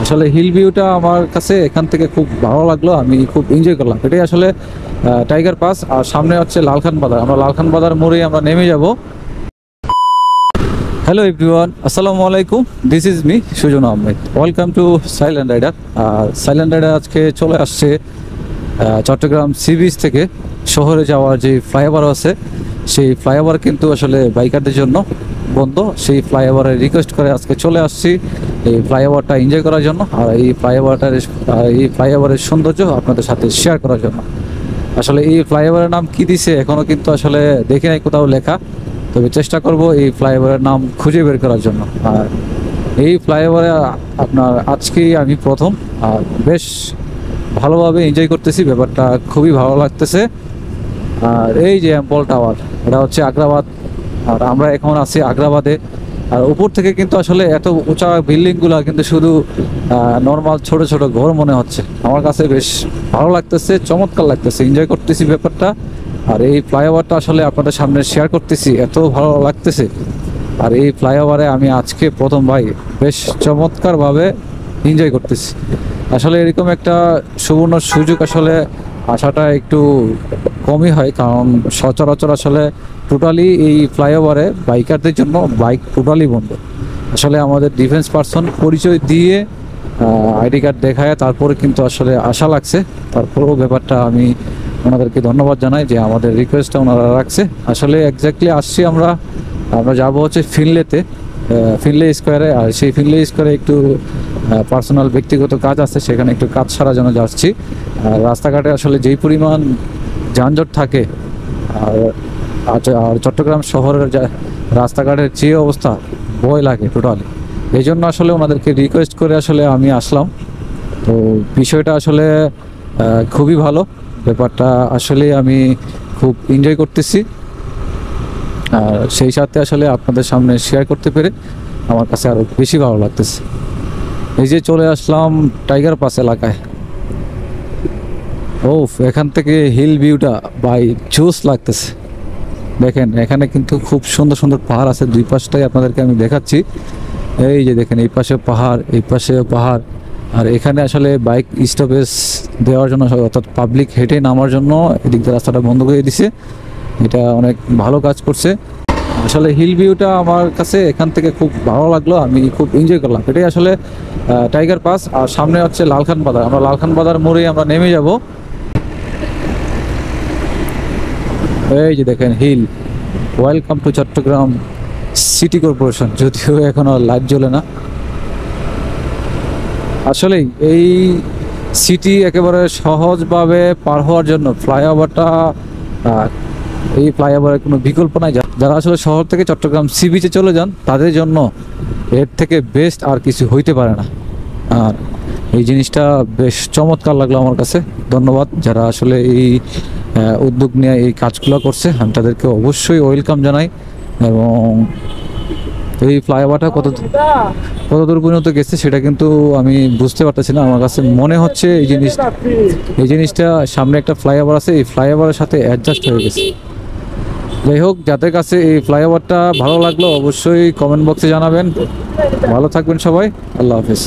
আসলে হিল ভিউটা আমার কাছে এখান থেকে খুব ভালো লাগলো, আমি খুব এনজয় করলাম। এটাই আসলে টাইগার পাস, আর সামনে হচ্ছে লালখান বাজার। আমরা লালখান বাজার মোড়ে আমরা নেমে যাব। হ্যালো এভরিওয়ান, আসসালামু আলাইকুম। This is me Sujan Ahmed. Welcome to Silent Rider. Silent Rider আজকে চলে আসছে চট্টগ্রাম সি বিচ থেকে শহরে যাওয়ার যে ফ্লাইওভার আছে, সেই ফ্লাইওভার কিন্তু আসলে বাইকারদের জন্য বন্ধ। সেই ফ্লাইওভারে রিকোয়েস্ট করে আজকে চলে আসছি এই ফ্লাইওভারটা এনজয় করার জন্য, আর এই ফ্লাইওভারের সৌন্দর্য আপনাদের সাথে শেয়ার করার জন্য। আসলে এই ফ্লাইওভারের নাম কি দিছে এখনও কিন্তু আসলে দেখি নাই কোথাও লেখা, তবে চেষ্টা করব এই ফ্লাইওভারের নাম খুঁজে বের করার জন্য। আর এই ফ্লাইওভারে আপনার আজকেই আমি প্রথম, আর বেশ ভালোভাবে এনজয় করতেছি, ব্যাপারটা খুবই ভালো লাগতেছে। আর এই যে অ্যাম্পল টাওয়ার, এটা হচ্ছে আগ্রাবাদ, আর আমরা এখন আছি আগ্রাবাদে। আর উপর থেকে কিন্তু আসলে এত উঁচা বিল্ডিংগুলো কিন্তু শুধু নর্মাল ছোট ছোট ঘর মনে হচ্ছে। আমার কাছে বেশ ভালো লাগতেছে, চমৎকার লাগতেছে, এনজয় করতেছি ব্যাপারটা। আর এই ফ্লাইওভারটা আসলে আপনাদের সামনে শেয়ার করতেছি, এত ভালো লাগতেছে। আর এই ফ্লাইওভারে আমি আজকে প্রথম ভাই বেশ চমৎকারভাবে এনজয় করতেছি। আসলে এরকম একটা সুবর্ণ সুযোগ আসলে আসাটা একটু কমই হয়, কারণ সচরাচর আসলে টোটালি এই ফ্লাইওভারে বাইকারদের জন্য বাইক টোটালি বন্ধ। আসলে আমাদের ডিফেন্স পার্সন পরিচয় দিয়ে আইডি কার্ড দেখায় তারপরে কিন্তু আসলে আশা লাগছে। তারপরেও ব্যাপারটা আমি ওনাদেরকে ধন্যবাদ জানাই যে আমাদের রিকোয়েস্টটা ওনারা রাখছে। আসলে এক্স্যাক্টলি আসছি আমরা যাব হচ্ছে ফিনলে স্কোয়ারে। আর সেই ফিনলে স্কোয়ারে একটু পার্সোনাল ব্যক্তিগত কাজ আছে, সেখানে একটু কাজ সারার জন্য যাচ্ছি। আর রাস্তাঘাটে আসলে যেই পরিমাণ যানজট থাকে, আর চট্টগ্রাম শহরের রাস্তাঘাটের যে অবস্থা, ভয় লাগে টোটালি। এই জন্য আসলে ওনাদেরকে রিকোয়েস্ট করে আসলে আমি আসলাম। তো বিষয়টা আসলে খুবই ভালো, ব্যাপারটা আসলে আমি খুব এনজয় করতেছি। আর সেই সাথে আসলে আপনাদের সামনে শেয়ার করতে পেরে আমার কাছে আরও বেশি ভালো লাগতেছে। এই যে চলে আসলাম টাইগার পাস এলাকায়। ও, এখান থেকে হিল ভিউটা বাই জোস লাগতেছে। দেখেন এখানে কিন্তু খুব সুন্দর সুন্দর পাহাড় আছে, দুই পাশটাই আপনাদেরকে আমি দেখাচ্ছি। এই যে দেখেন, এই পাশে পাহাড়, এই পাশে পাহাড়। আর এখানে আসলে বাইক স্টপেজ দেওয়ার জন্য, অর্থাৎ পাবলিক হেঁটে নামার জন্য এদিক দিয়ে রাস্তাটা বন্ধ করে দিছে। এটা অনেক ভালো কাজ করছে। আসলে হিল ভিউটা আমার কাছে এখান থেকে খুব ভালো লাগলো, আমি খুব এনজয় করলাম। এটাই আসলে টাইগার পাস, আর সামনে হচ্ছে লালখান বাজার। আমরা লালখান বাজার মোড়ে আমরা নেমে যাব। এই যে দেখেন hill. Welcome to Chattogram city corporation, যদিও এখনো লাইট জ্বলে না। আসলেই এই সিটি একেবারে সহজভাবে পার হওয়ার জন্য ফ্লাইওভারটা, এই ফ্লাইওভারের কোনো বিকল্প নাই। যারা আসলে শহর থেকে চট্টগ্রাম সি বিচে চলে যান, তাদের জন্য এর থেকে বেস্ট আর কিছু হইতে পারে না। আর এই জিনিসটা বেশ চমৎকার লাগলো আমার কাছে। ধন্যবাদ যারা আসলে এই উদ্যোগ নিয়ে এই কাজগুলো করছে, আমি তাদেরকে অবশ্যই ওয়েলকাম জানাই। এবং এই ফ্লাইওভারটা কত দূর পর্যন্ত গেছে সেটা কিন্তু আমি বুঝতে পারতেছি না। আমার কাছে মনে হচ্ছে এই জিনিসটা সামনে একটা ফ্লাইওভার আছে, এই ফ্লাইওভারের সাথে অ্যাডজাস্ট হয়ে গেছে। যাই হোক, যাদের কাছে এই ফ্লাইওভারটা ভালো লাগলো অবশ্যই কমেন্ট বক্সে জানাবেন। ভালো থাকবেন সবাই, আল্লাহ হাফেজ।